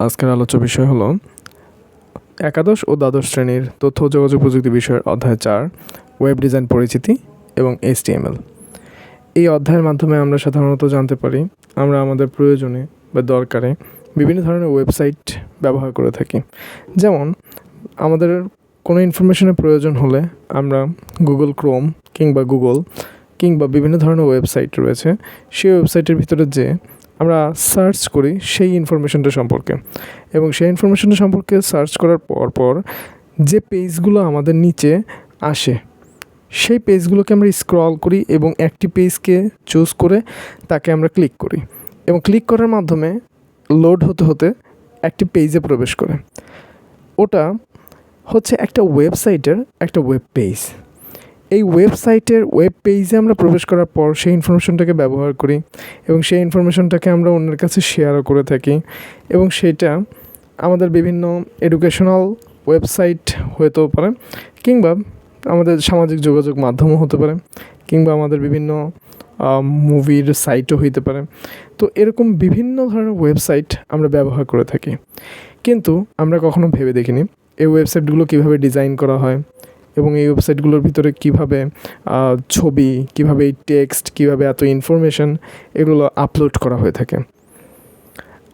আজকের আলোচ্য বিষয় হলো একাদশ ও দ্বাদশ শ্রেণীর তথ্য ও যোগাযোগ প্রযুক্তি বিষয়ের অধ্যায় 4 ওয়েব ডিজাইন পরিচিতি এবং HTML। এই অধ্যায়ের মাধ্যমে আমরা সাধারণত জানতে পারি আমরা আমাদের প্রয়োজনে বা দরকারে বিভিন্ন ধরনের ওয়েবসাইট ব্যবহার করে থাকি। যেমন আমাদের কোনো ইনফরমেশনের প্রয়োজন হলে আমরা গুগল ক্রোম কিংবা বিভিন্ন ধরনের ওয়েবসাইট রয়েছে, সেই ওয়েবসাইটের ভিতরে যে আমরা সার্চ করি সেই ইনফরমেশনটা সম্পর্কে, এবং সেই ইনফরমেশনটা সম্পর্কে সার্চ করার পর যে পেজগুলো আমাদের নিচে আসে সেই পেজগুলোকে আমরা স্ক্রল করি এবং একটি পেজকে চুজ করে তাকে আমরা ক্লিক করি, এবং ক্লিক করার মাধ্যমে লোড হতে হতে একটি পেজে প্রবেশ করে। ওটা হচ্ছে একটা ওয়েবসাইটের একটা ওয়েব পেজ। এই ওয়েবসাইটের ওয়েব পেজে আমরা প্রবেশ করার পর সেই ইনফরমেশনটাকে ব্যবহার করি এবং সেই ইনফরমেশনটাকে আমরা অন্যের কাছে শেয়ারও করে থাকি, এবং সেটা আমাদের বিভিন্ন এডুকেশনাল ওয়েবসাইট হতেও পারে, কিংবা আমাদের সামাজিক যোগাযোগ মাধ্যমও হতে পারে, কিংবা আমাদের বিভিন্ন মুভির সাইটও হইতে পারে। তো এরকম বিভিন্ন ধরনের ওয়েবসাইট আমরা ব্যবহার করে থাকি, কিন্তু আমরা কখনো ভেবে দেখিনি এই ওয়েবসাইটগুলো কীভাবে ডিজাইন করা হয় এবং এই ওয়েবসাইটগুলোর ভিতরে কীভাবে ছবি, কীভাবে এই টেক্সট, কীভাবে এত ইনফরমেশন এগুলো আপলোড করা হয়ে থাকে।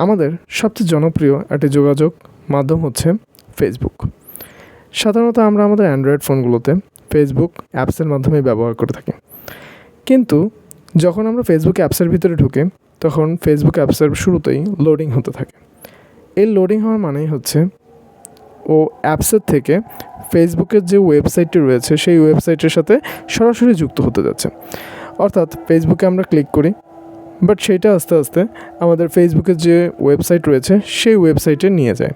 আমাদের সবচেয়ে জনপ্রিয় একটি যোগাযোগ মাধ্যম হচ্ছে ফেসবুক। সাধারণত আমরা আমাদের অ্যান্ড্রয়েড ফোনগুলোতে ফেসবুক অ্যাপসের মাধ্যমে ব্যবহার করে থাকি, কিন্তু যখন আমরা ফেসবুক অ্যাপসের ভিতরে ঢুকি তখন ফেসবুক অ্যাপসের শুরুতেই লোডিং হতে থাকে। এই লোডিং হওয়ার মানেই হচ্ছে ও অ্যাপসের থেকে ফেসবুকের যে ওয়েবসাইটটি রয়েছে সেই ওয়েবসাইটের সাথে সরাসরি যুক্ত হতে যাচ্ছে। অর্থাৎ ফেসবুকে আমরা ক্লিক করি, বাট সেইটা আস্তে আস্তে আমাদের ফেসবুকের যে ওয়েবসাইট রয়েছে সেই ওয়েবসাইটে নিয়ে যায়।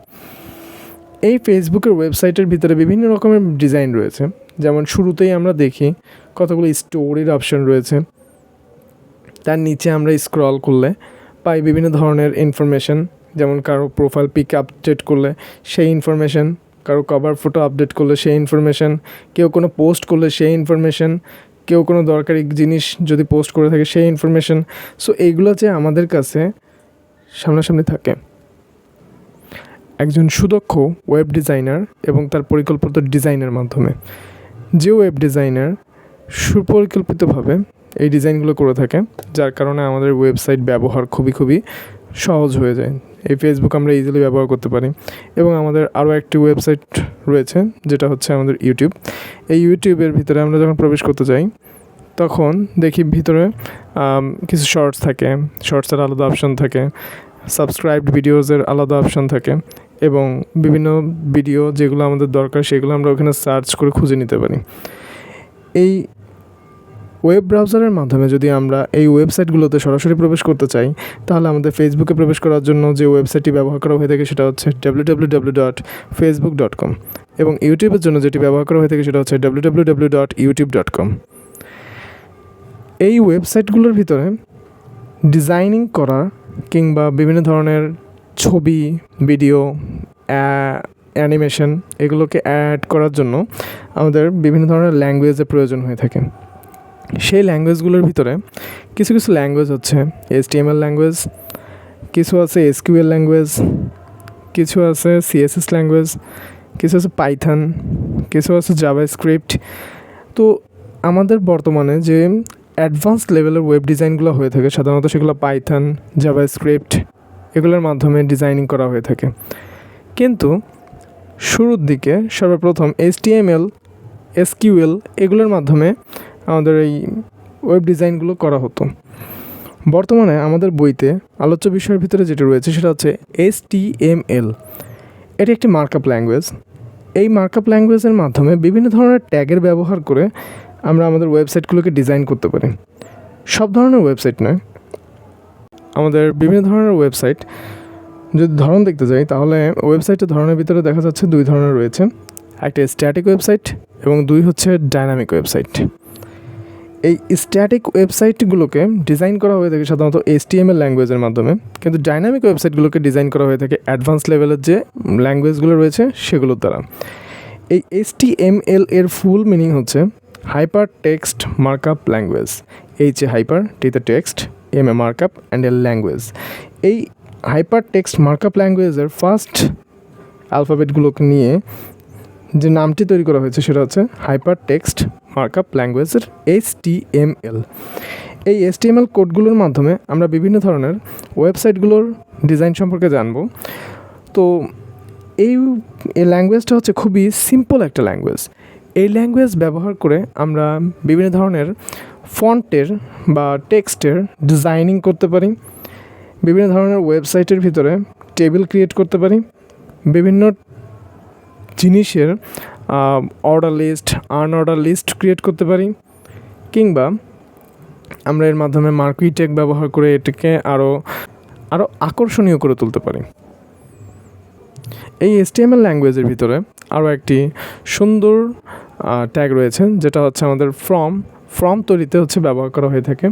এই ফেসবুকের ওয়েবসাইটের ভিতরে বিভিন্ন রকমের ডিজাইন রয়েছে। যেমন শুরুতেই আমরা দেখি কতগুলো স্টোরির অপশন রয়েছে, তার নিচে আমরা স্ক্রল করলে পাই বিভিন্ন ধরনের ইনফরমেশন, যেমন কারো প্রোফাইল পিক আপডেট করলে সেই ইনফরমেশন, কারো কভার ফটো আপডেট করলে সেই ইনফরমেশন, কেউ কোনো পোস্ট করলে সেই ইনফরমেশন, কেউ কোনো দরকারি জিনিস যদি পোস্ট করে থাকে সেই ইনফরমেশন। সো এইগুলো যে আমাদের কাছে সামনাসামনি থাকে। একজন সুদক্ষ ওয়েব ডিজাইনার এবং তার পরিকল্পিত ডিজাইনের মাধ্যমে যে ওয়েব ডিজাইনার সুপরিকল্পিতভাবে এই ডিজাইনগুলো করে থাকে, যার কারণে আমাদের ওয়েবসাইট ব্যবহার খুবই সহজ হয়ে যায়। এই ফেসবুক আমরা ইজিলি ব্যবহার করতে পারি। এবং আমাদের আরও একটি ওয়েবসাইট রয়েছে যেটা হচ্ছে আমাদের ইউটিউব। এই ইউটিউবের ভিতরে আমরা যখন প্রবেশ করতে যাই তখন দেখি ভিতরে কিছু শর্টস থাকে, শর্টসের আলাদা অপশন থাকে, সাবস্ক্রাইবড ভিডিওসের আলাদা অপশন থাকে, এবং বিভিন্ন ভিডিও যেগুলো আমাদের দরকার সেগুলো আমরা ওখানে সার্চ করে খুঁজে নিতে পারি। এই ওয়েব ব্রাউজারের মাধ্যমে যদি আমরা এই ওয়েবসাইটগুলোতে সরাসরি প্রবেশ করতে চাই তাহলে আমাদের ফেসবুকে প্রবেশ করার জন্য যে ওয়েবসাইটটি ব্যবহার করা হয়ে থাকে সেটা হচ্ছে www.facebook.com, এবং ইউটিউবের জন্য যেটি ব্যবহার করা হয়ে থাকে সেটা হচ্ছে www.youtube.com। এই ওয়েবসাইটগুলোর ভিতরে ডিজাইনিং করা কিংবা বিভিন্ন ধরনের ছবি, ভিডিও, অ্যানিমেশন এগুলোকে অ্যাড করার জন্য আমাদের বিভিন্ন ধরনের ল্যাঙ্গুয়েজের প্রয়োজন হয়ে থাকে। সেই ল্যাঙ্গুয়েজগুলোর ভিতরে কিছু ল্যাঙ্গুয়েজ হচ্ছে HTML ল্যাঙ্গুয়েজ, কিছু আছে SQL ল্যাঙ্গুয়েজ, কিছু আছে CSS ল্যাঙ্গুয়েজ, কিছু আছে পাইথন, কিছু আছে জাভাস্ক্রিপ্ট। তো আমাদের বর্তমানে যে অ্যাডভান্সড লেভেলের ওয়েব ডিজাইনগুলো হয়ে থাকে সাধারণত সেগুলো পাইথন, জাভাস্ক্রিপ্ট এগুলোর মাধ্যমে ডিজাইনিং করা হয়ে থাকে। কিন্তু শুরুর দিকে সর্বপ্রথম HTML, SQL এগুলোর মাধ্যমে আমাদের এই ওয়েব ডিজাইনগুলো করা হতো। বর্তমানে আমাদের বইতে আলোচ্য বিষয়ের ভিতরে যেটা রয়েছে সেটা হচ্ছে HTML। এটি একটি মার্কআপ ল্যাঙ্গুয়েজ। এই মার্কআপ ল্যাঙ্গুয়েজের মাধ্যমে বিভিন্ন ধরনের ট্যাগের ব্যবহার করে আমরা আমাদের ওয়েবসাইটগুলোকে ডিজাইন করতে পারি। সব ধরনের ওয়েবসাইট নয়, আমাদের বিভিন্ন ধরনের ওয়েবসাইট যদি ধরন দেখতে যাই তাহলে ওয়েবসাইটের ধরনের ভিতরে দেখা যাচ্ছে দুই ধরনের রয়েছে, একটা স্ট্যাটিক ওয়েবসাইট এবং দুই হচ্ছে ডাইনামিক ওয়েবসাইট। এই স্ট্যাটিক ওয়েবসাইটগুলোকে ডিজাইন করা হয়ে থাকে সাধারণত HTML ল্যাঙ্গুয়েজের মাধ্যমে, কিন্তু ডাইনামিক ওয়েবসাইটগুলোকে ডিজাইন করা হয়ে থাকে অ্যাডভান্স লেভেলের যে ল্যাঙ্গুয়েজগুলো রয়েছে সেগুলোর দ্বারা। এই HTML এর ফুল মিনিং হচ্ছে hyper text markup language. H hyper, T তে text, M A markup and L language. এই হাইপার টেক্সট মার্কআপ ল্যাঙ্গুয়েজের ফার্স্ট অ্যালফাবেটগুলোকে নিয়ে যে নামটি তৈরি করা হয়েছে সেটা হচ্ছে হাইপার টেক্সট মার্কআপ ল্যাঙ্গুয়েজের HTML। এই HTML কোডগুলোর মাধ্যমে আমরা বিভিন্ন ধরনের ওয়েবসাইটগুলোর ডিজাইন সম্পর্কে জানব। তো এই ল্যাঙ্গুয়েজটা হচ্ছে খুবই সিম্পল একটা ল্যাঙ্গুয়েজ। এই ল্যাঙ্গুয়েজ ব্যবহার করে আমরা বিভিন্ন ধরনের ফন্টের বা টেক্সটের ডিজাইনিং করতে পারি, বিভিন্ন ধরনের ওয়েবসাইটের ভিতরে টেবিল ক্রিয়েট করতে পারি, বিভিন্ন জিনিসের order list unorder list create করতে পারি, কিংবা আমরা এর মাধ্যমে মার্কুই ট্যাগ ব্যবহার করে এটাকে আরও আকর্ষণীয় করে তুলতে পারি। এই HTML ল্যাঙ্গুয়েজের ভিতরে আরও একটি সুন্দর ট্যাগ রয়েছে যেটা হচ্ছে আমাদের ফর্ম তৈরিতে হচ্ছে ব্যবহার করা হয়ে থাকে।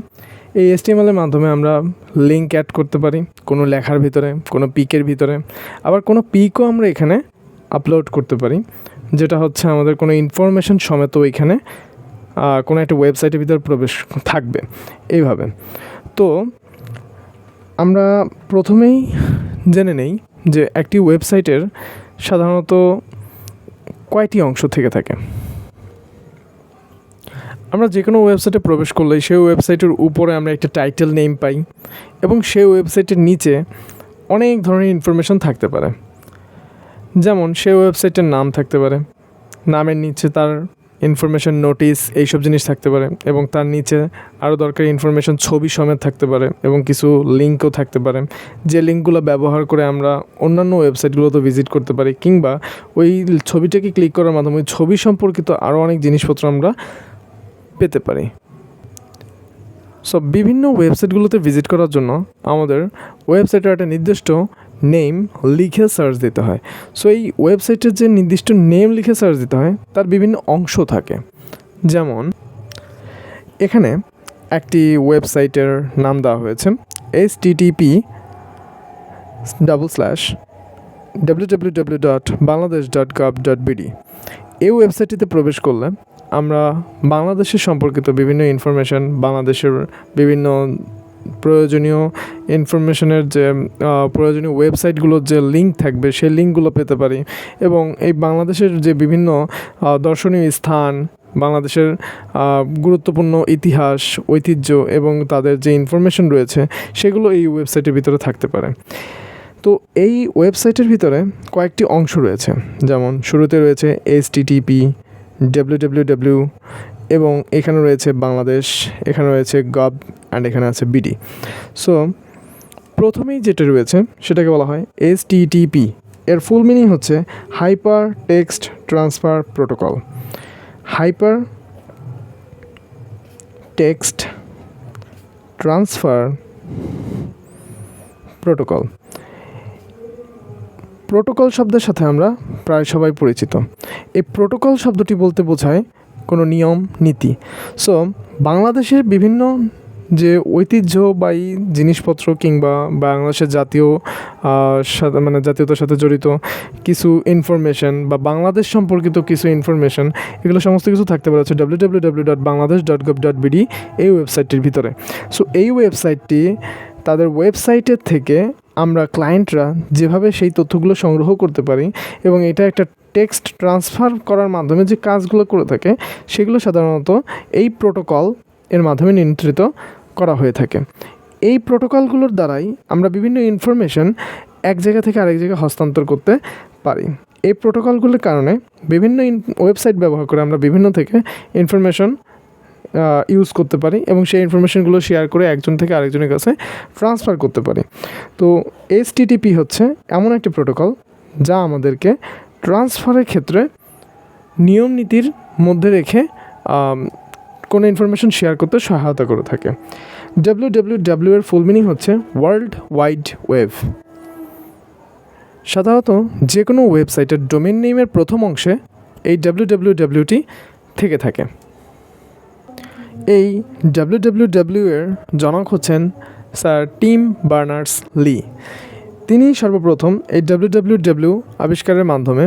এই HTML এর মাধ্যমে আমরা লিঙ্ক অ্যাড করতে পারি কোনো লেখার ভিতরে, কোনো পিকের ভিতরে, আবার কোনো পিকও আমরা এখানে আপলোড করতে পারি, যেটা হচ্ছে আমাদের কোনো ইনফরমেশন সমেত এখানে কোনো একটা ওয়েবসাইটের ভিতরে প্রবেশ থাকবে এইভাবে। তো আমরা প্রথমেই জেনে নেই যে একটি ওয়েবসাইটের সাধারণত কয়টি অংশ থেকে থাকে। আমরা যে কোনো ওয়েবসাইটে প্রবেশ করলে সেই ওয়েবসাইটের উপরে আমরা একটা টাইটেল নেম পাই এবং সেই ওয়েবসাইটের নিচে অনেক ধরনের ইনফরমেশন থাকতে পারে। যেমন সেই ওয়েবসাইটের নাম থাকতে পারে, নামের নিচে তার ইনফরমেশন, নোটিশ, এইসব জিনিস থাকতে পারে এবং তার নিচে আরও দরকারি ইনফরমেশন ছবি সমেত থাকতে পারে এবং কিছু লিঙ্কও থাকতে পারে, যে লিঙ্কগুলো ব্যবহার করে আমরা অন্যান্য ওয়েবসাইটগুলোতে ভিজিট করতে পারি, কিংবা ওই ছবিটাকে ক্লিক করার মাধ্যমে ওই ছবি সম্পর্কিত আরও অনেক জিনিসপত্র আমরা পেতে পারি। সো বিভিন্ন ওয়েবসাইটগুলোতে ভিজিট করার জন্য আমাদের ওয়েবসাইটের একটা নির্দিষ্ট নেম লিখে সার্চ দিতে হয়। সো এই ওয়েবসাইটের যে নির্দিষ্ট নেম লিখে সার্চ দিতে হয় তার বিভিন্ন অংশ থাকে। যেমন এখানে একটি ওয়েবসাইটের নাম দেওয়া হয়েছে http://www.bangladesh.gov.bd। এই ওয়েবসাইটটিতে প্রবেশ করলে আমরা বাংলাদেশের সম্পর্কিত বিভিন্ন ইনফরমেশন, বাংলাদেশের বিভিন্ন প্রয়োজনীয় ইনফরমেশনের যে প্রয়োজনীয় ওয়েবসাইটগুলোর যে লিঙ্ক থাকবে সেই লিঙ্কগুলো পেতে পারি এবং এই বাংলাদেশের যে বিভিন্ন দর্শনীয় স্থান, বাংলাদেশের গুরুত্বপূর্ণ ইতিহাস, ঐতিহ্য এবং তাদের যে ইনফরমেশন রয়েছে সেগুলো এই ওয়েবসাইটের ভিতরে থাকতে পারে। তো এই ওয়েবসাইটের ভিতরে কয়েকটি অংশ রয়েছে, যেমন শুরুতে রয়েছে HTTP, www এবং এখানে রয়েছে বাংলাদেশ, এখানে রয়েছে গভ অ্যান্ড এখানে আছে BD। সো প্রথমেই যেটা রয়েছে সেটাকে বলা হয় HTTP। এর ফুল মিনিং হচ্ছে hyper text transfer protocol. Hyper text transfer protocol. Protocol শব্দের সাথে আমরা প্রায় সবাই পরিচিত। এই প্রোটোকল শব্দটি বলতে বোঝায় কোনো নিয়ম নীতি। সো বাংলাদেশের বিভিন্ন যে ঐতিহ্যবাহী জিনিসপত্র কিংবা বাংলাদেশের জাতীয়তার সাথে জড়িত কিছু ইনফরমেশন বা বাংলাদেশ সম্পর্কিত কিছু ইনফরমেশন, এগুলো সমস্ত কিছু থাকতে পারে হচ্ছে www.bangladesh.gov.bd এই ওয়েবসাইটটির ভিতরে। সো এই ওয়েবসাইটটি তাদের ওয়েবসাইটের থেকে আমরা ক্লায়েন্টরা যেভাবে সেই তথ্যগুলো সংগ্রহ করতে পারি এবং এটা একটা টেক্সট ট্রান্সফার করার মাধ্যমে যে কাজগুলো করে থাকে সেগুলো সাধারণত এই প্রোটোকল এর মাধ্যমে নিয়ন্ত্রিত করা হয়ে থাকে। এই প্রোটোকলগুলোর দ্বারাই আমরা বিভিন্ন ইনফরমেশন এক জায়গা থেকে আরেক জায়গায় হস্তান্তর করতে পারি। এই প্রোটোকলগুলোর কারণে বিভিন্ন ওয়েবসাইট ব্যবহার করে আমরা বিভিন্ন থেকে ইনফরমেশন ইউজ করতে পারি এবং সেই ইনফরমেশনগুলো শেয়ার করে একজন থেকে আরেকজনের কাছে ট্রান্সফার করতে পারি। তো HTTP হচ্ছে এমন একটি প্রোটোকল যা আমাদেরকে ট্রান্সফারের ক্ষেত্রে নিয়ম নীতির মধ্যে রেখে কোনো ইনফরমেশন শেয়ার করতে সহায়তা করে থাকে। www এর ফুল মিনিং হচ্ছে ওয়ার্ল্ড ওয়াইড ওয়েব। সাধারণত যে কোনো ওয়েবসাইটের ডোমেন নেমের প্রথম অংশে এই www থেকে থাকে। এই www এর জনক হচ্ছেন স্যার টিম বার্নার্স-লি। তিনি সর্বপ্রথম এই www আবিষ্কারের মাধ্যমে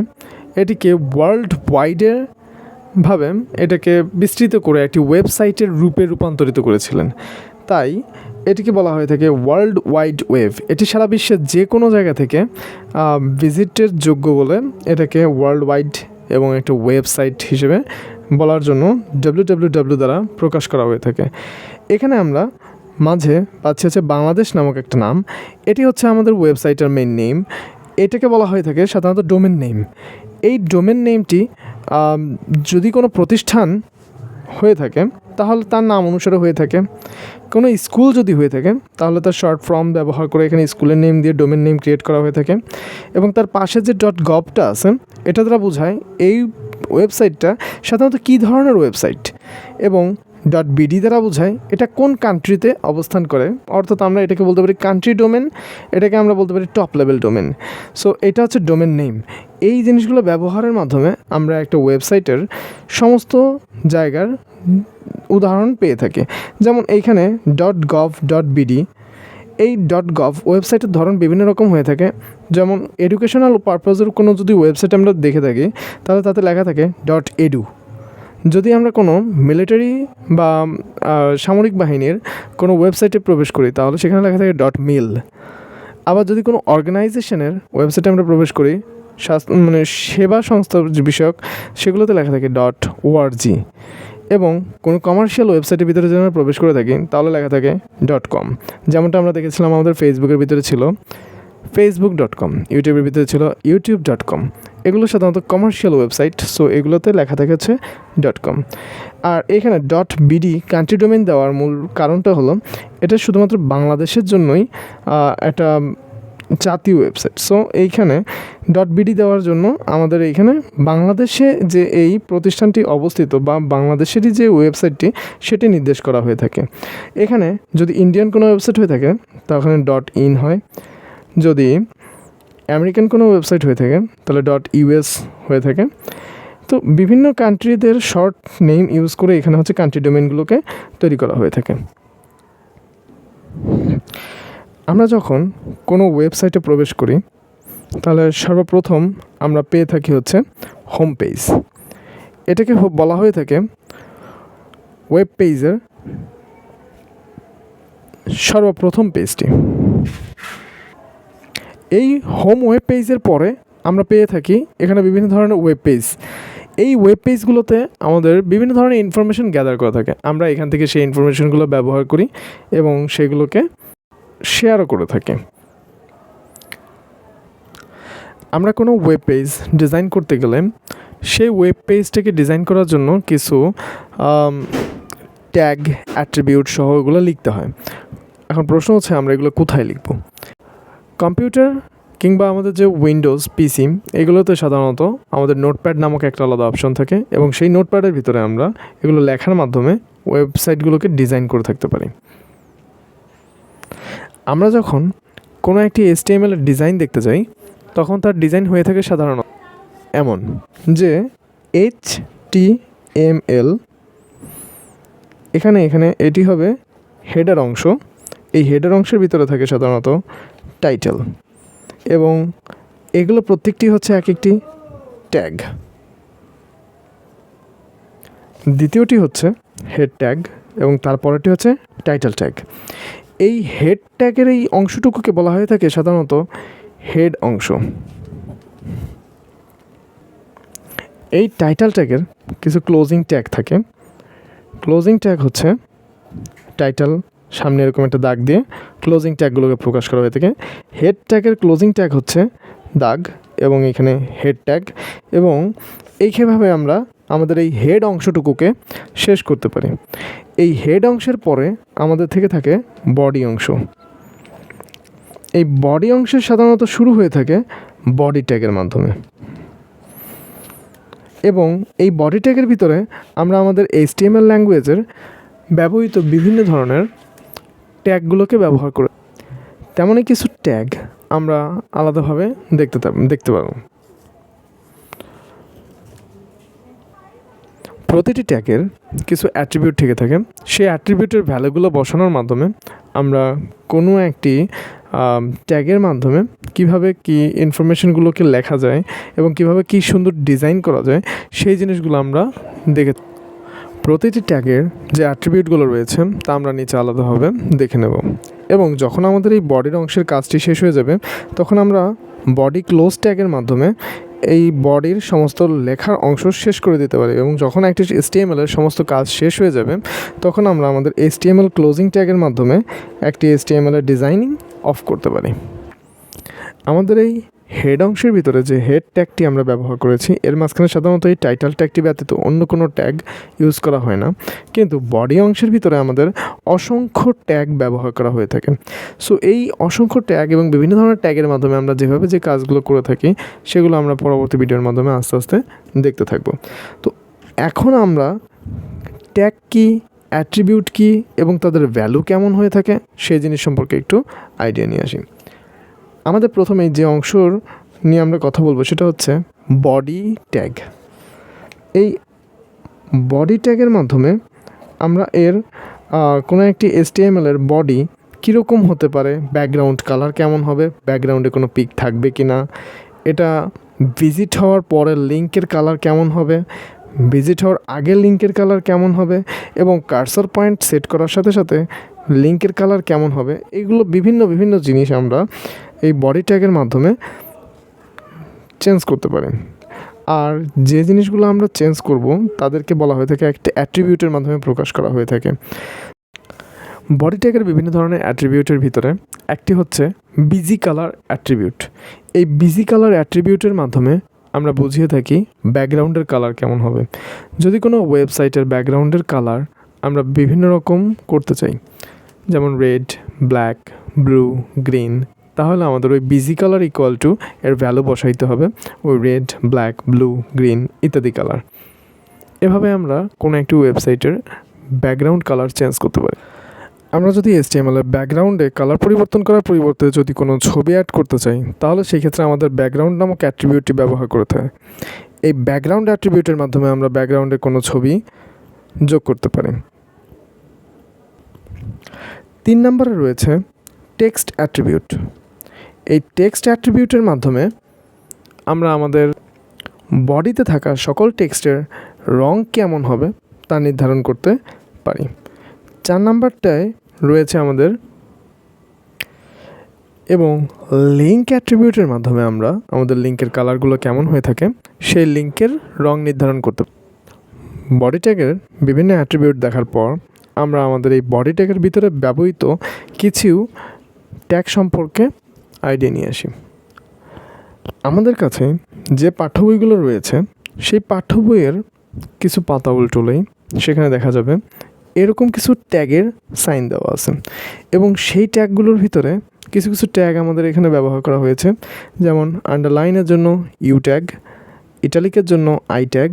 এটিকে ওয়ার্ল্ড ওয়াইডের এটাকে বিস্তৃত করে একটি ওয়েবসাইটের রূপে রূপান্তরিত করেছিলেন। তাই এটিকে বলা হয়ে থাকে ওয়ার্ল্ড ওয়াইড ওয়েব। এটি সারা বিশ্বের যে কোনো জায়গা থেকে ভিজিটের যোগ্য বলে এটাকে ওয়ার্ল্ড ওয়াইড এবং একটা ওয়েবসাইট হিসেবে বলার জন্য www দ্বারা প্রকাশ করা হয়ে থাকে। এখানে আমরা মাঝে পাচ্ছি হচ্ছে বাংলাদেশ নামক একটা নাম। এটি হচ্ছে আমাদের ওয়েবসাইটের মেইন নেম। এটাকে বলা হয়ে থাকে সাধারণত ডোমেন নেম। এই ডোমেন নেমটি যদি কোনো প্রতিষ্ঠান হয়ে থাকে তাহলে তার নাম অনুসারে হয়ে থাকে। কোনো স্কুল যদি হয়ে থাকে তাহলে তার শর্ট ফর্ম ব্যবহার করে এখানে স্কুলের নেম দিয়ে ডোমেন নেম ক্রিয়েট করা হয়ে থাকে। এবং তার পাশে যে .govটা আছে এটা দ্বারা বোঝায় এই ওয়েবসাইটটা সাধারণত কী ধরনের ওয়েবসাইট, এবং .bd দ্বারা বোঝায় এটা কোন কান্ট্রিতে অবস্থান করে, অর্থাৎ আমরা এটাকে বলতে পারি কান্ট্রি ডোমেন, এটাকে আমরা বলতে পারি টপ লেভেল ডোমেন। সো এটা হচ্ছে ডোমেন নেম। এই জিনিসগুলো ব্যবহারের মাধ্যমে আমরা একটা ওয়েবসাইটের সমস্ত জায়গার উদাহরণ পেয়ে থাকি। যেমন এইখানে .gov.bd, এই .gov ওয়েবসাইটের ধরন বিভিন্ন রকম হয়ে থাকে। যেমন এডুকেশনাল পারপাসের কোনো যদি ওয়েবসাইট আমরা দেখে থাকি তাহলে তাতে লেখা থাকে .edu। যদি আমরা কোনো মিলিটারি বা সামরিক বাহিনীর কোনো ওয়েবসাইটে প্রবেশ করি তাহলে সেখানে লেখা থাকে .mil। আবার যদি কোনো অর্গানাইজেশনের ওয়েবসাইটে আমরা প্রবেশ করি মানে সেবা সংস্থা বিষয়ক, সেগুলোতে লেখা থাকে .org। এবং কোনো কমার্শিয়াল ওয়েবসাইটের ভিতরে যদি আমরা প্রবেশ করে থাকি তাহলে লেখা থাকে .com। যেমনটা আমরা দেখেছিলাম আমাদের ফেসবুকের ভিতরে ছিল facebook.com, ইউটিউবের ভিতরে ছিল youtube.com। এগুলো সাধারণত কমার্শিয়াল ওয়েবসাইট, সো এগুলোতে লেখা থাকে হচ্ছে .com। আর এখানে .bd কান্ট্রি ডোমেন দেওয়ার মূল কারণটা হলো এটা শুধুমাত্র বাংলাদেশের জন্যই একটা জাতীয় ওয়েবসাইট। সো এইখানে .bd দেওয়ার জন্য আমাদের এইখানে বাংলাদেশে যে এই প্রতিষ্ঠানটি অবস্থিত বা বাংলাদেশেরই যে ওয়েবসাইটটি সেটি নির্দেশ করা হয়ে থাকে। এখানে যদি ইন্ডিয়ান কোনো ওয়েবসাইট হয়ে থাকে তখন .in হয়, যদি আমেরিকান কোনো ওয়েবসাইট হয়ে থাকে তাহলে .us হয়ে থাকে। তো বিভিন্ন কান্ট্রিদের শর্ট নেম ইউজ করে এখানে হচ্ছে কান্ট্রি ডোমেনগুলোকে তৈরি করা হয়ে থাকে। আমরা যখন কোনো ওয়েবসাইটে প্রবেশ করি তাহলে সর্বপ্রথম আমরা পেয়ে থাকি হচ্ছে হোম পেজ। এটাকে বলা হয়ে থাকে ওয়েব পেজের সর্বপ্রথম পেজটি। এই হোম ওয়েব পেজের পরে আমরা পেয়ে থাকি এখানে বিভিন্ন ধরনের ওয়েব পেজ। এই ওয়েব পেজগুলোতে আমাদের বিভিন্ন ধরনের ইনফরমেশন গ্যাদার করা থাকে। আমরা এখান থেকে সেই ইনফরমেশনগুলো ব্যবহার করি এবং সেগুলোকে শেয়ারও করে থাকি। আমরা কোনো ওয়েব পেজ ডিজাইন করতে গেলে সেই ওয়েব পেজটাকে ডিজাইন করার জন্য কিছু ট্যাগ, অ্যাট্রিবিউট সহ এগুলো লিখতে হয়। এখন প্রশ্ন হচ্ছে আমরা এগুলো কোথায় লিখব? কম্পিউটার কিংবা আমাদের যে উইন্ডোজ পিসি এগুলোতে সাধারণত আমাদের নোটপ্যাড নামক একটা আলাদা অপশন থাকে এবং সেই নোটপ্যাডের ভিতরে আমরা এগুলো লেখার মাধ্যমে ওয়েবসাইটগুলোকে ডিজাইন করে থাকতে পারি। আমরা যখন কোনো একটি HTML এর ডিজাইন দেখতে যাই তখন তার ডিজাইন হয়ে থাকে সাধারণত এমন যে HTML, এখানে এটি হবে হেডার অংশ। এই হেডার অংশের ভিতরে থাকে সাধারণত টাইটেল, এবং এগুলো প্রত্যেকটি হচ্ছে এক একটি ট্যাগ। দ্বিতীয়টি হচ্ছে হেড ট্যাগ এবং তারপরেরটি হচ্ছে টাইটেল ট্যাগ। এই হেড ট্যাগের এই অংশটুকুকে বলা হয়ে থাকে সাধারণত হেড অংশ। এই টাইটেল ট্যাগের কিছু ক্লোজিং ট্যাগ থাকে। ক্লোজিং ট্যাগ হচ্ছে টাইটেল সামনে এরকম একটা দাগ দিয়ে ক্লোজিং ট্যাগগুলোকে প্রকাশ করা হয়ে থাকে। হেড ট্যাগের ক্লোজিং ট্যাগ হচ্ছে দাগ এবং এখানে হেড ট্যাগ, এবং এইভাবে আমরা আমাদের এই হেড অংশটুকুকে শেষ করতে পারি। এই হেড অংশের পরে আমাদের থেকে থাকে বডি অংশ। এই বডি অংশের সাধারণত শুরু হয়ে থাকে বডি ট্যাগের মাধ্যমে, এবং এই বডি ট্যাগের ভিতরে আমরা আমাদের HTML ল্যাঙ্গুয়েজের ব্যবহৃত বিভিন্ন ধরনের ট্যাগগুলোকে ব্যবহার করে তেমনই কিছু ট্যাগ আমরা আলাদাভাবে দেখতে পাবো। প্রতিটি ট্যাগের কিছু অ্যাট্রিবিউট থেকে থাকে। সেই অ্যাট্রিবিউটের ভ্যালুগুলো বসানোর মাধ্যমে আমরা কোনো একটি ট্যাগের মাধ্যমে কিভাবে কি ইনফরমেশনগুলোকে লেখা যায় এবং কিভাবে কি সুন্দর ডিজাইন করা যায় সেই জিনিসগুলো আমরা দেখে। প্রতিটি ট্যাগের যে অ্যাট্রিবিউটগুলো রয়েছে তা আমরা নিচে আলাদাভাবে দেখে নেব এবং যখন আমাদের এই বডির অংশের কাজটি শেষ হয়ে যাবে তখন আমরা বডি ক্লোজ ট্যাগের মাধ্যমে এই বডির সমস্ত লেখার অংশ শেষ করে দিতে পারি এবং যখন একটি HTML এর সমস্ত কাজ শেষ হয়ে যাবে তখন আমরা আমাদের HTML ক্লোজিং ট্যাগের মাধ্যমে একটি HTML এর ডিজাইনিং অফ করতে পারি। আমাদের এই হেড অংশের ভিতরে যে হেড ট্যাগটি আমরা ব্যবহার করেছি এর মাঝখানে সাধারণত এই টাইটেল ট্যাগটি ব্যতীত অন্য কোনো ট্যাগ ইউজ করা হয় না, কিন্তু বডি অংশের ভিতরে আমাদের অসংখ্য ট্যাগ ব্যবহার করা হয়ে থাকে। সো এই অসংখ্য ট্যাগ এবং বিভিন্ন ধরনের ট্যাগের মাধ্যমে আমরা যেভাবে যে কাজগুলো করে থাকি সেগুলো আমরা পরবর্তী ভিডিওর মাধ্যমে আস্তে আস্তে দেখতে থাকব। তো এখন আমরা ট্যাগ কী, অ্যাট্রিবিউট কী এবং তাদের ভ্যালু কেমন হয়ে থাকে সেই জিনিস সম্পর্কে একটু আইডিয়া নিয়ে আসি। আমাদের প্রথমেই যে অংশর নিয়ে আমরা কথা বলবো সেটা হচ্ছে বডি ট্যাগ। এই বডি ট্যাগের মাধ্যমে আমরা এর কোনো একটি HTML এর বডি কীরকম হতে পারে, ব্যাকগ্রাউন্ড কালার কেমন হবে, ব্যাকগ্রাউন্ডে কোনো পিক থাকবে কি না, এটা ভিজিট হওয়ার পরের লিঙ্কের কালার কেমন হবে, ভিজিট হওয়ার আগের লিঙ্কের কালার কেমন হবে এবং কার্সর পয়েন্ট সেট করার সাথে সাথে লিঙ্কের কালার কেমন হবে, এইগুলো বিভিন্ন জিনিস আমরা এই বডি ট্যাগের মাধ্যমে চেঞ্জ করতে পারি। আর যে জিনিসগুলো আমরা চেঞ্জ করব তাদেরকে বলা হয়ে থাকে একটা অ্যাট্রিবিউটের মাধ্যমে প্রকাশ করা হয়ে থাকে। বডি ট্যাগের বিভিন্ন ধরনের অ্যাট্রিবিউটের ভিতরে একটি হচ্ছে বিজি কালার অ্যাট্রিবিউট। এই বিজি কালার অ্যাট্রিবিউটের মাধ্যমে আমরা বুঝিয়ে থাকি ব্যাকগ্রাউন্ডের কালার কেমন হবে। যদি কোনো ওয়েবসাইটের ব্যাকগ্রাউন্ডের কালার আমরা বিভিন্ন রকম করতে চাই, যেমন রেড, ব্ল্যাক, ব্লু, গ্রিন, তাহলে আমাদের ওই বিজি কালার ইকুয়াল টু এর ভ্যালু বসাইতে হবে ওই রেড, ব্ল্যাক, ব্লু, গ্রিন ইত্যাদি কালার। এভাবে আমরা কোনো একটি ওয়েবসাইটের ব্যাকগ্রাউন্ড কালার চেঞ্জ করতে পারি। আমরা যদি HTML এর ব্যাকগ্রাউন্ডে কালার পরিবর্তন করার পরিবর্তে যদি কোনো ছবি অ্যাড করতে চাই তাহলে সেই ক্ষেত্রে আমাদের ব্যাকগ্রাউন্ড নামক অ্যাট্রিবিউটটি ব্যবহার করতে হয়। এই ব্যাকগ্রাউন্ড অ্যাট্রিবিউটের মাধ্যমে আমরা ব্যাকগ্রাউন্ডে কোনো ছবি যোগ করতে পারি। 3 নম্বরে রয়েছে টেক্সট অ্যাট্রিবিউট। এই টেক্সট অ্যাট্রিবিউটের মাধ্যমে আমরা আমাদের বডিতে থাকা সকল টেক্সটের রং কেমন হবে তা নির্ধারণ করতে পারি। 4 নম্বরটায় রয়েছে আমাদের এবং লিঙ্ক অ্যাট্রিবিউটের মাধ্যমে আমরা আমাদের লিঙ্কের কালারগুলো কেমন হয়ে থাকে সেই লিঙ্কের রং নির্ধারণ করতে পারি। বডি ট্যাগের বিভিন্ন অ্যাট্রিবিউট দেখার পর আমরা আমাদের এই বডি ট্যাগের ভিতরে ব্যবহৃত কিছু ট্যাগ সম্পর্কে আইডিয়া নিয়ে আসি। আমাদের কাছে যে পাঠ্য বইগুলো রয়েছে সেই পাঠ্য বইয়ের কিছু পাতা উল্টোলেই সেখানে দেখা যাবে এরকম কিছু ট্যাগের সাইন দেওয়া আছে এবং সেই ট্যাগগুলোর ভিতরে কিছু ট্যাগ আমাদের এখানে ব্যবহার করা হয়েছে, যেমন আন্ডারলাইনের জন্য ইউ ট্যাগ, ইটালিকের জন্য আই ট্যাগ,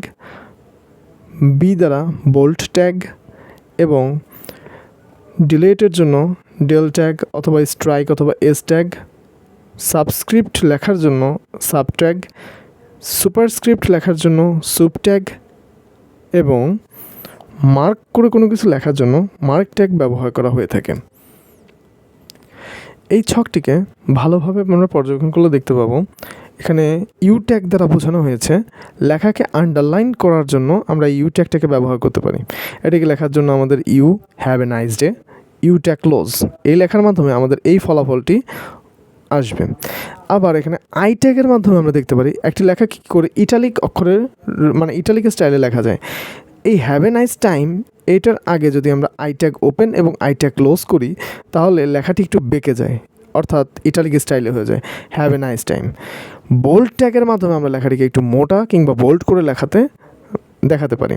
বি দ্বারা বোল্ড ট্যাগ এবং ডিলেটের জন্য ডেল ট্যাগ অথবা স্ট্রাইক অথবা এস ট্যাগ, সাবস্ক্রিপ্ট লেখার জন্য সাব ট্যাগ, সুপারস্ক্রিপ্ট লেখার জন্য সুপ ট্যাগ এবং মার্ক করে কোনো কিছু লেখার জন্য মার্ক ট্যাগ ব্যবহার করা হয়ে থাকে। এই ছকটিকে ভালোভাবে আমরা পর্যবেক্ষণ করলে দেখতে পাবো এখানে ইউ ট্যাগ দ্বারা বোঝানো হয়েছে লেখাকে আন্ডারলাইন করার জন্য আমরা ইউ ট্যাগটাকে ব্যবহার করতে পারি। এটাকে লেখার জন্য আমাদের you have a nice day, you tag close এই লেখার মাধ্যমে আমাদের এই ফলাফলটি আসবে। আবার এখানে আই ট্যাগের মাধ্যমে আমরা দেখতে পারি একটি লেখা কী করে ইটালিক অক্ষরের মানে ইটালিক স্টাইলে লেখা যায়। এই হ্যাভ এ নাইস টাইম এইটার আগে যদি আমরা আই ট্যাগ ওপেন এবং আই ট্যাগ ক্লোজ করি তাহলে লেখাটি একটু বেঁকে যায়, অর্থাৎ ইটালিক স্টাইলে হয়ে যায় have a nice time. Bold ট্যাগের মাধ্যমে আমরা লেখাটিকে একটু মোটা কিংবা বোল্ড করে দেখাতে পারি,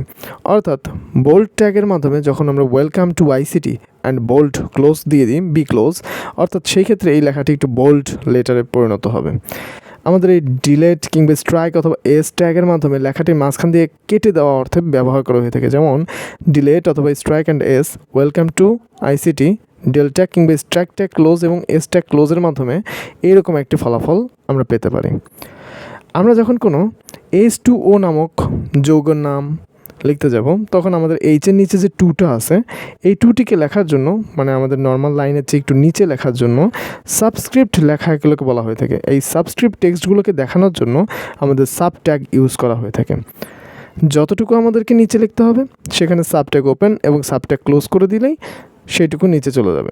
অর্থাৎ বোল্ড ট্যাগের মাধ্যমে যখন আমরা welcome to ICT and bold close দিয়ে দিই বি ক্লোজ, অর্থাৎ সেই ক্ষেত্রে এই লেখাটি একটু বোল্ড লেটারে পরিণত হবে। আমাদের এই ডিলেট কিংবা স্ট্রাইক অথবা এস ট্যাগের মাধ্যমে লেখাটি মাঝখান দিয়ে কেটে দেওয়া অর্থে ব্যবহার করা হয়ে থাকে, যেমন ডিলেট অথবা strike and S welcome to ICT, del tag কিংবা স্ট্রাইক ট্যাগ ক্লোজ এবং এস ট্যাগ ক্লোজের মাধ্যমে এইরকম একটি ফলাফল আমরা পেতে পারি। আমরা যখন কোনো H2O নামক যৌগের নাম লিখতে যাব তখন আমাদের এইচের নিচে যে টুটা আছে এই টুটিকে লেখার জন্য মানে আমাদের নর্মাল লাইনের চেয়ে একটু নিচে লেখার জন্য সাবস্ক্রিপ্ট লেখা এগুলোকে বলা হয়ে থাকে। এই সাবস্ক্রিপ্ট টেক্সটগুলোকে দেখানোর জন্য আমাদের সাব ট্যাগ ইউজ করা হয়ে থাকে। যতটুকু আমাদেরকে নিচে লিখতে হবে সেখানে সাবট্যাগ ওপেন এবং সাবট্যাগ ক্লোজ করে দিলেই সেইটুকু নিচে চলে যাবে।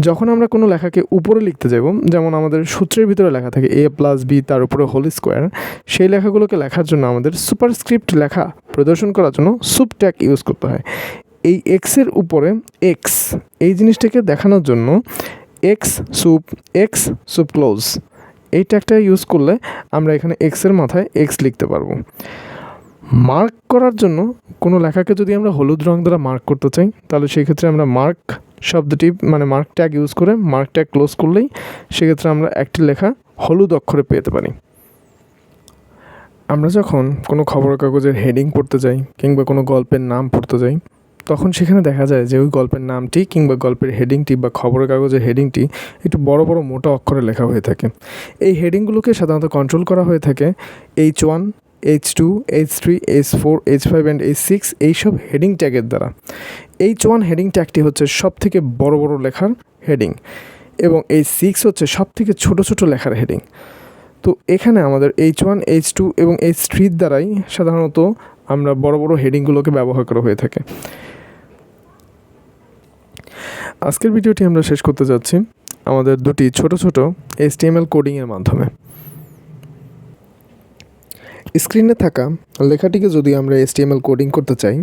যখন আমরা কোনো লেখাকে উপরে লিখতে যাব, যেমন আমাদের সূত্রের ভিতরে লেখা থাকে a+b তার উপরে হোল স্কোয়ার, সেই লেখাগুলোকে লেখার জন্য আমাদের সুপারস্ক্রিপ্ট লেখা প্রদর্শন করার জন্য সুপ ট্যাগ ইউজ করতে হয়। এই এক্সের উপরে এক্স এই জিনিসটাকে দেখানোর জন্য এক্স সুপ ক্লোজ এই ট্যাগটা ইউজ করলে আমরা এখানে এক্সের মাথায় এক্স লিখতে পারবো। মার্ক করার জন্য কোনো লেখাকে যদি আমরা হলুদ রং দ্বারা মার্ক করতে চাই তাহলে সেই ক্ষেত্রে আমরা মার্ক শব্দটি মানে মার্ক ট্যাগ ইউজ করে মার্ক ট্যাগ ক্লোজ করলেই সেক্ষেত্রে আমরা একটি লেখা হলুদ অক্ষরে পেতে পারি। আমরা যখন কোনো খবরের কাগজের হেডিং পড়তে যাই কিংবা কোনো গল্পের নাম পড়তে যাই, তখন সেখানে দেখা যায় যে ওই গল্পের নামটি কিংবা গল্পের হেডিংটি বা খবরের কাগজের হেডিংটি একটু বড় বড় মোটা অক্ষরে লেখা হয়ে থাকে। এই হেডিংগুলোকে সাধারণত কন্ট্রোল করা হয়ে থাকে H1, H2, H3, H4, H5 and H6 এইসব হেডিং ট্যাগের দ্বারা। H1 হেডিং ট্যাগটি হচ্ছে সব থেকে বড় বড় লেখার হেডিং এবং H6 হচ্ছে সব থেকে ছোটো ছোটো লেখার হেডিং। তো এখানে আমাদের H1, H2 এবং H3 দ্বারাই সাধারণত আমরা বড় বড় হেডিংগুলোকে ব্যবহার করা হয়ে থাকে। আজকের ভিডিওটি আমরা শেষ করতে যাচ্ছি আমাদের দুটি ছোট ছোট HTML কোডিংয়ের মাধ্যমে। স্ক্রিনে থাকা লেখাটিকে যদি আমরা HTML কোডিং করতে চাই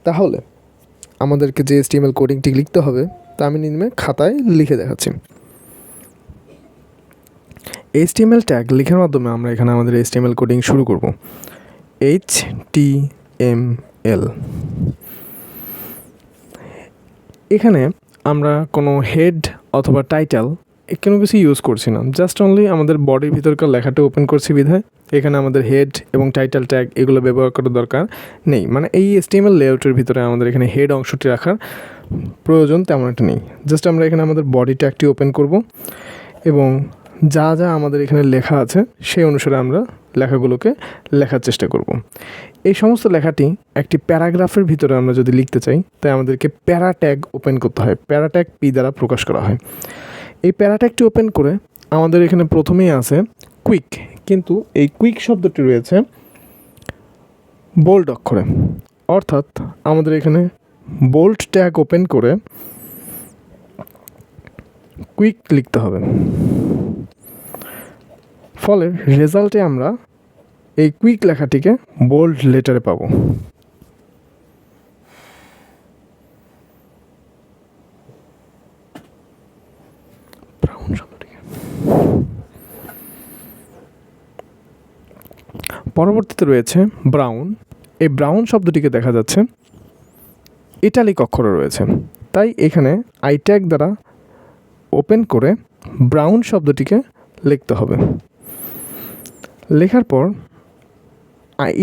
তাহলে আমাদেরকে যে HTML কোডিংটি লিখতে হবে তা আমি নিম্নে খাতায় লিখে দেখাচ্ছি। HTML ট্যাগ লেখার মাধ্যমে আমরা এখানে আমাদের HTML কোডিং শুরু করব। HTML এখানে আমরা কোনো হেড অথবা টাইটেল কোনো কিছু ইউজ করছি না, জাস্ট অনলি আমাদের বডির ভিতরকার লেখাটা ওপেন করছি বিধায় এখানে আমাদের হেড এবং টাইটেল ট্যাগ এগুলো ব্যবহার করার দরকার নেই। মানে এই HTML লেআউটের ভিতরে আমাদের এখানে হেড অংশটি রাখার প্রয়োজন তেমন একটা নেই। জাস্ট আমরা এখানে আমাদের বডি ট্যাগটি ওপেন করব এবং যা যা আমাদের এখানে লেখা আছে সেই অনুসারে আমরা লেখাগুলোকে লেখার চেষ্টা করব। এই সমস্ত লেখাটি একটি প্যারাগ্রাফের ভিতরে আমরা যদি লিখতে চাই তাই আমাদেরকে প্যারা ট্যাগ ওপেন করতে হয়। প্যারা ট্যাগ P দ্বারা প্রকাশ করা হয়। এই প্যারা ট্যাগটি ওপেন করে আমাদের এখানে প্রথমেই আছে কুইক, কিন্তু এই কুইক শব্দটি রয়েছে বোল্ড অক্ষরে, অর্থাৎ আমাদের এখানে বোল্ড ট্যাগ ওপেন করে কুইক লিখতে হবে। ফলে রেজাল্টে আমরা এই কুইক লেখাটিকে বোল্ড লেটারে পাবো। পরবর্তীতে রয়েছে ব্রাউন। এই ব্রাউন শব্দটিকে দেখা যাচ্ছে ইটালিক অক্ষরে রয়েছে, তাই এখানে আই ট্যাগ দ্বারা ওপেন করে ব্রাউন শব্দটিকে লিখতে হবে। লেখার পর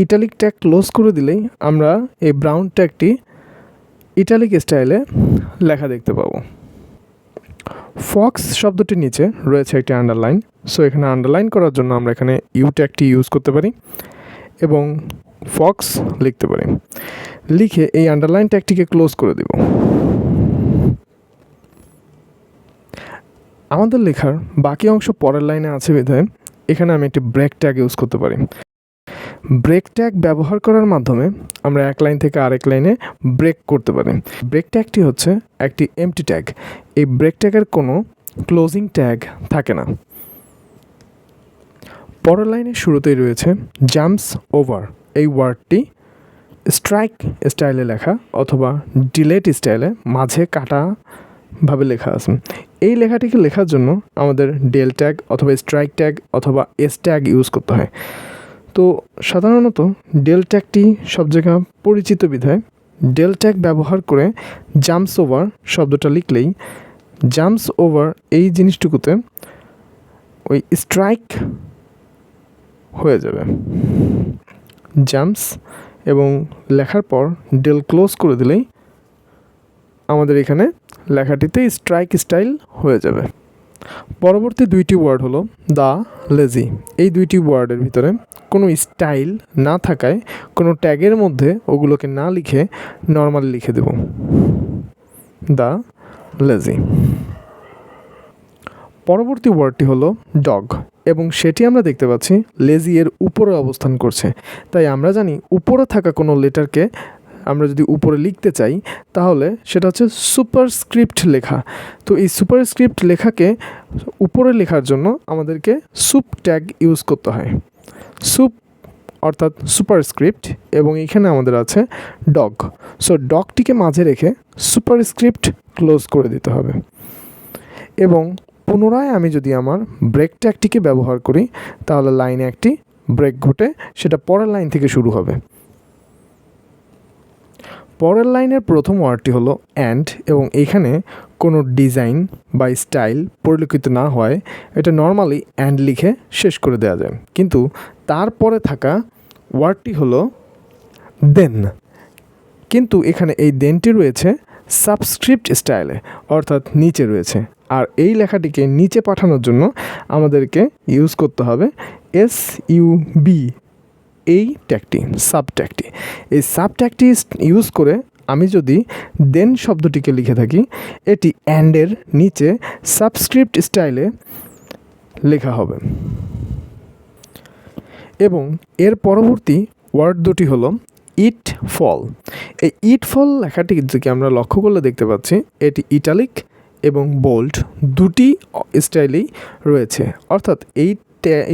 ইটালিক ট্যাগ ক্লোজ করে দিলেই আমরা এই ব্রাউন ট্যাগটি ইটালিক স্টাইলে লেখা দেখতে পাবো। ফক্স শব্দটির নিচে রয়েছে একটি আন্ডারলাইন, সো এখানে আন্ডারলাইন করার জন্য আমরা এখানে ইউ ট্যাগটি ইউজ করতে পারি এবং ফক্স লিখতে পারি। লিখে এই আন্ডারলাইন ট্যাগটিকে ক্লোজ করে দেব। আমাদের লেখার বাকি অংশ পরের লাইনে আছে বিধায় এখানে আমি একটি ব্রেক ট্যাগ ইউজ করতে পারি। ব্রেক ট্যাগ ব্যবহার করার মাধ্যমে আমরা এক লাইন থেকে আরেক লাইনে ব্রেক করতে পারি। ব্রেক ট্যাগটি হচ্ছে একটি এমটি ট্যাগ। এই ব্রেক ট্যাগের কোনো ক্লোজিং ট্যাগ থাকে না। পরের লাইনের শুরুতেই রয়েছে জাম্পস ওভার। এই ওয়ার্ডটি স্ট্রাইক স্টাইলে লেখা অথবা ডিলেট স্টাইলে মাঝে কাটা ভাবে লেখা আছে। এই লেখাটিকে লেখার জন্য আমাদের ডেল ট্যাগ অথবা স্ট্রাইক ট্যাগ অথবা এস ট্যাগ ইউজ করতে হয়। তো সাধারণত ডেল ট্যাগটি সব জায়গায় পরিচিত বিধায় ডেল ট্যাগ ব্যবহার করে জাম্পস ওভার শব্দটা লিখলেই জাম্পস ওভার এই জিনিসটুকুতে ওই স্ট্রাইক হয়ে যাবে। জাম্পস এবং লেখার পর ডেল ক্লোজ করে দিলেই আমাদের এখানে লেখাটিতে স্ট্রাইক স্টাইল হয়ে যাবে। পরবর্তী দুইটি ওয়ার্ড হলো দ্য লেজি। এই দুইটি ওয়ার্ডের ভিতরে কোনো স্টাইল না থাকায় কোনো ট্যাগের মধ্যে ওগুলোকে না লিখে নর্মালি লিখে দেব দ্য লেজি। পরবর্তী ওয়ার্ডটি হলো ডগ। এবং সেটি আমরা দেখতে পাচ্ছি লেজি এর উপরে অবস্থান করছে। তাই আমরা জানি উপরে থাকা কোনো লেটারকে আমরা যদি উপরে লিখতে চাই তাহলে সেটা হচ্ছে সুপারস্ক্রিপ্ট লেখা। তো এই সুপারস্ক্রিপ্ট লেখাকে উপরে লেখার জন্য আমাদেরকে সুপ ট্যাগ ইউজ করতে হয়। সুপ অর্থাৎ সুপারস্ক্রিপ্ট, এবং এখানে আমাদের আছে ডগ। সো ডগটিকে মাঝে রেখে সুপারস্ক্রিপ্ট ক্লোজ করে দিতে হবে। এবং পুনরায় আমি যদি আমার ব্রেক ট্যাগটিকে ব্যবহার করি তাহলে লাইনে একটি ব্রেক ঘটে, সেটা পরের লাইন থেকে শুরু হবে। পরের লাইনের প্রথম ওয়ার্ডটি হলো অ্যান্ড, এবং এখানে কোনো ডিজাইন বা স্টাইল পরিলক্ষিত না হয় এটা নর্মালি অ্যান্ড লিখে শেষ করে দেওয়া যায়, কিন্তু তারপরে থাকা ওয়ার্ডটি হলো দেন। কিন্তু এখানে এই দেনটি রয়েছে সাবস্ক্রিপ্ট স্টাইলে, অর্থাৎ নিচে রয়েছে। আর এই লেখাটিকে নিচে পাঠানোর জন্য আমাদেরকে ইউজ করতে হবে SUB, এই ট্যাগটি, সাব ট্যাগটি। এই সাব ট্যাগটি ইউজ করে আমি যদি দেন শব্দটিকে লিখে থাকি, এটি অ্যান্ডের নিচে সাবস্ক্রিপ্ট স্টাইলে লেখা হবে। এবং এর পরবর্তী ওয়ার্ড দুটি হলো ইট ফল। এই ইট ফল লেখাটি যদি আমরা লক্ষ্য করলে দেখতে পাচ্ছি এটি ইটালিক এবং বোল্ড দুটি স্টাইলেই রয়েছে, অর্থাৎ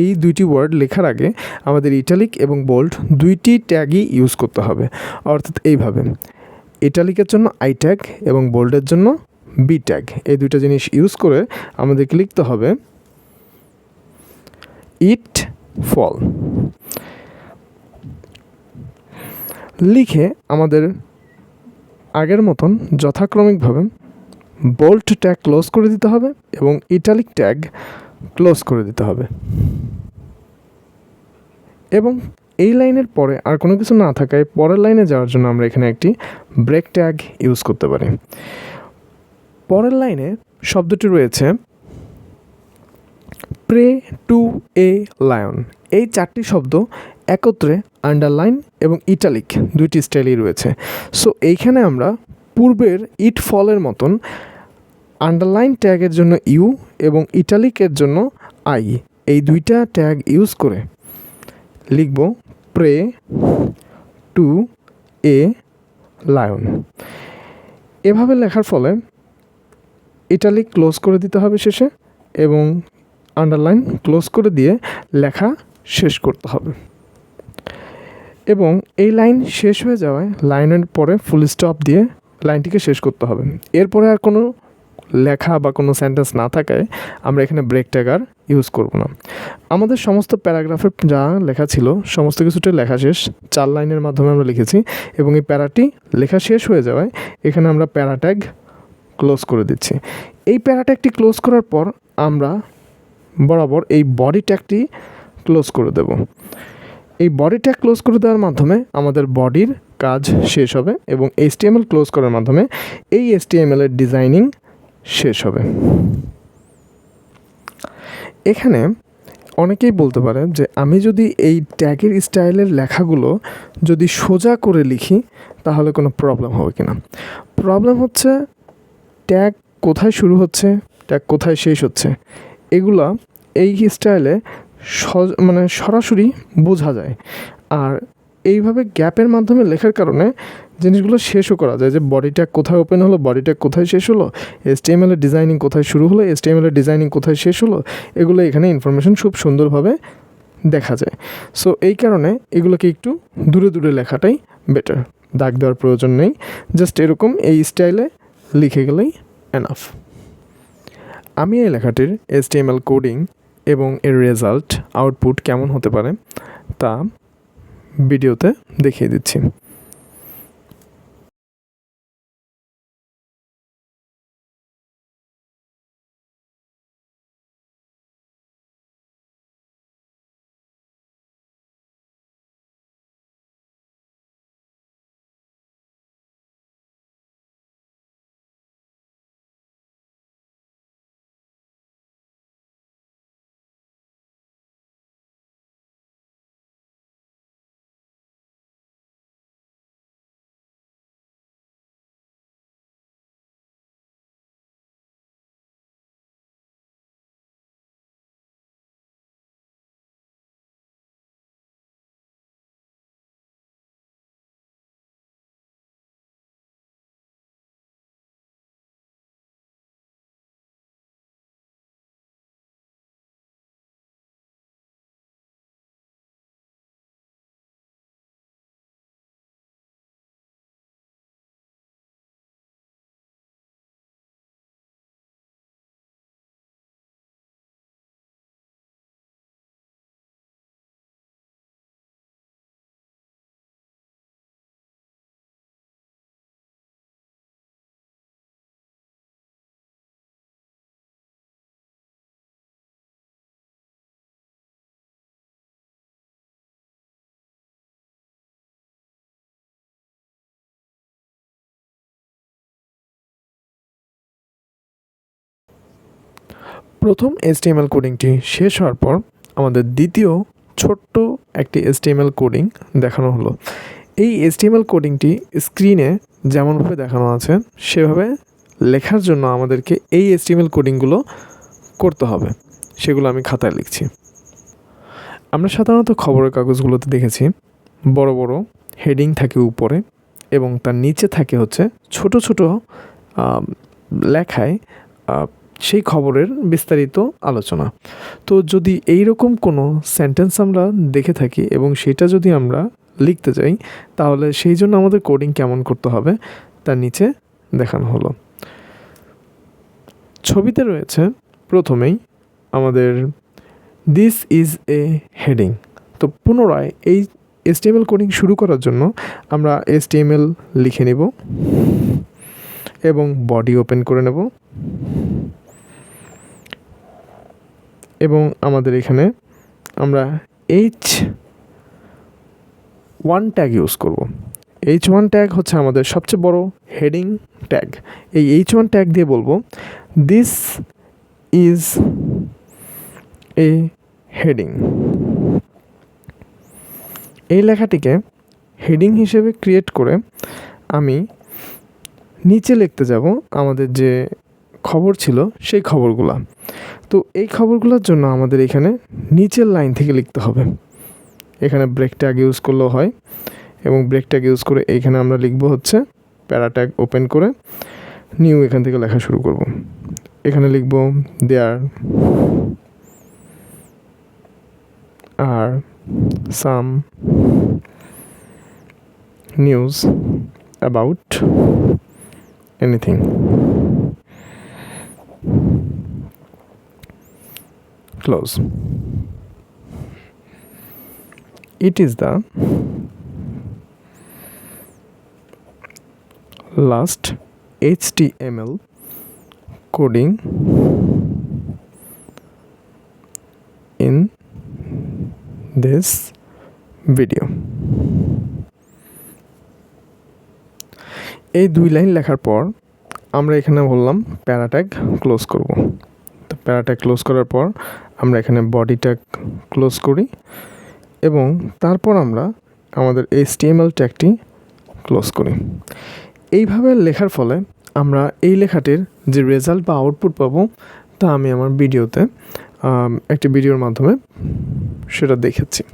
এই দুইটি ওয়ার্ড লেখার আগে আমাদের ইটালিক এবং বোল্ড দুইটি ট্যাগই ইউজ করতে হবে। অর্থাৎ এইভাবে ইটালিকের জন্য আই ট্যাগ এবং বোল্ডের জন্য বি ট্যাগ, এই দুইটা জিনিস ইউজ করে আমাদেরকে লিখতে হবে ইট ফল। লিখে আমাদের আগের মতন যথাক্রমিকভাবে বোল্ড ট্যাগ ক্লোজ করে দিতে হবে এবং ইটালিক ট্যাগ ক্লোজ করে দিতে হবে। এবং এই লাইনের পরে আর কোনো কিছু না থাকায় পরের লাইনে যাওয়ার জন্য আমরা এখানে একটি ব্রেক ট্যাগ ইউজ করতে পারি। পরের লাইনে শব্দটি রয়েছে প্রে টু এ লায়ন। এই চারটি শব্দ একত্রে আন্ডারলাইন এবং ইটালিক দুইটি স্টাইলই রয়েছে। সো এইখানে আমরা পূর্বের ইট ফলের মতন আন্ডারলাইন ট্যাগের জন্য ইউ এবং ইটালিকের জন্য আই, এই দুইটা ট্যাগ ইউজ করে লিখব প্রে টু এ লায়ন। এভাবে লেখার ফলে ইটালিক ক্লোজ করে দিতে হবে শেষে এবং আন্ডারলাইন ক্লোজ করে দিয়ে লেখা শেষ করতে হবে। এবং এই লাইন শেষ হয়ে যাওয়ায় লাইনের পরে ফুল স্টপ দিয়ে লাইনটিকে শেষ করতে হবে। এরপরে আর কোনো লেখা বা কোনো সেন্টেন্স না থাকায় আমরা এখানে ব্রেক ট্যাগ আর ইউজ করব না। আমাদের সমস্ত প্যারাগ্রাফে যা লেখা ছিল সমস্ত কিছুটা লেখা শেষ, 4 লাইনের মাধ্যমে আমরা লিখেছি, এবং এই প্যারাটি লেখা শেষ হয়ে যাওয়ায় এখানে আমরা প্যারা ট্যাগ ক্লোজ করে দিচ্ছি। এই প্যারা ট্যাগটি ক্লোজ করার পর আমরা বরাবর এই বডি ট্যাগটি ক্লোজ করে দেব। এই বডি ট্যাগ ক্লোজ করে দেওয়ার মাধ্যমে আমাদের বডির কাজ শেষ হবে এবং HTML ক্লোজ করার মাধ্যমে এই HTML এর ডিজাইনিং শেষ হবে। এখানে অনেকেই বলতে পারে যে আমি যদি এই ট্যাগের স্টাইলের লেখাগুলো যদি সোজা করে লিখি তাহলে কোনো প্রবলেম হবে কি না। প্রবলেম হচ্ছে ট্যাগ কোথায় শুরু হচ্ছে, ট্যাগ কোথায় শেষ হচ্ছে, এগুলা এই স্টাইলে সরাসরি বোঝা যায়। আর এইভাবে গ্যাপের মাধ্যমে লেখার কারণে জিনিসগুলো শেষও করা যায়, যে বডি ট্যাগ কোথায় ওপেন হলো, বডি ট্যাগ কোথায় শেষ হলো, HTML এর ডিজাইনিং কোথায় শুরু হলো, HTML এর ডিজাইনিং কোথায় শেষ হলো, এগুলো এখানে ইনফরমেশন খুব সুন্দরভাবে দেখা যায়। সো এই কারণে এগুলোকে একটু দূরে দূরে লেখাটাই বেটার, দাগ দেওয়ার প্রয়োজন নেই, জাস্ট এরকম এই স্টাইলে লিখে গেলেই এনাফ। আমি এই লেখাটির HTML কোডিং এবং এর রেজাল্ট আউটপুট কেমন হতে পারে তা ভিডিওতে দেখিয়ে দিচ্ছি। প্রথম HTML কোডিংটি শেষ হওয়ার পর আমাদের দ্বিতীয় ছোট্ট একটি HTML কোডিং দেখানো হলো। এই HTML কোডিংটি স্ক্রিনে যেমনভাবে দেখানো আছে সেভাবে লেখার জন্য আমাদেরকে এই HTML কোডিংগুলো করতে হবে, সেগুলো আমি খাতায় লিখছি। আমরা সাধারণত খবরের কাগজগুলোতে দেখেছি বড় বড় হেডিং থাকে উপরে এবং তার নিচে থাকে হচ্ছে ছোট ছোট লেখায় সেই খবরের বিস্তারিত আলোচনা। তো যদি এই রকম কোনো সেন্টেন্স আমরা দেখে থাকি এবং সেটা যদি আমরা লিখতে যাই তাহলে সেই জন্য আমাদের কোডিং কেমন করতে হবে তার নিচে দেখানো হলো। ছবিতে রয়েছে প্রথমেই আমাদের দিস ইজ এ হেডিং। তো পুনরায় এই HTML কোডিং শুরু করার জন্য আমরা HTML লিখে নেব এবং বডি ওপেন করে নেব এবং আমাদের এখানে আমরা H1 ট্যাগ ইউজ করব। H1 ট্যাগ হচ্ছে আমাদের সবচেয়ে বড় হেডিং ট্যাগ। এই H1 ট্যাগ দিয়ে বলবো দিস ইজ এ হেডিং। এই লেখাটিকে হেডিং হিসেবে ক্রিয়েট করে আমি নিচে লিখতে যাব আমাদের যে খবর ছিল সেই খবরগুলা। তো এই খবরগুলোর জন্য আমাদের এখানে নিচের লাইন থেকে লিখতে হবে। এখানে ব্রেক ট্যাগ ইউজ করলেও হয় এবং ব্রেক ট্যাগ ইউজ করে এইখানে আমরা লিখব হচ্ছে প্যারা ট্যাগ ওপেন করে নিউ, এখান থেকে লেখা শুরু করব। এখানে লিখব there are some news about anything. Close. It is the last HTML coding in this video. এই 2 লাইন লেখার পর আমরা এখানে বললাম প্যারা ট্যাগ ক্লোজ করব। তো প্যারা ট্যাগ ক্লোজ করার পর আমরা এখানে বডি ট্যাগ ক্লোজ করি এবং তারপর আমরা আমাদের HTML ট্যাগটি ক্লোজ করি। এইভাবে লেখার ফলে আমরা এই লেখাটির যে রেজাল্ট বা আউটপুট পাবো তা আমি আমার ভিডিওতে একটি ভিডিওর মাধ্যমে সেটা দেখেছি।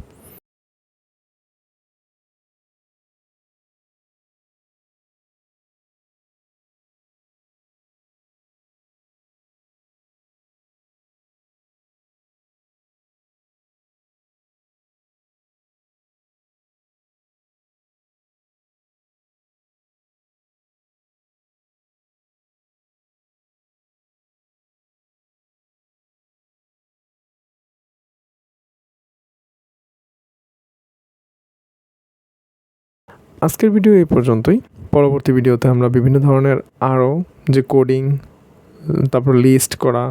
আজকের ভিডিও এই পর্যন্তই। পরবর্তী ভিডিওতে আমরা বিভিন্ন ধরনের আরও যে কোডিং, তারপর লিস্ট করা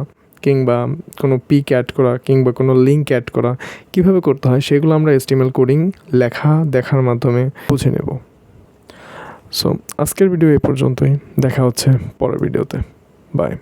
কিংবা কোনো পিক অ্যাড করা কিংবা কোনো লিঙ্ক অ্যাড করা কীভাবে করতে হয় সেগুলো আমরা HTML কোডিং লেখা দেখার মাধ্যমে বুঝে নেব। সো আজকের ভিডিও এই পর্যন্তই, দেখা হচ্ছে পরের ভিডিওতে। বাই।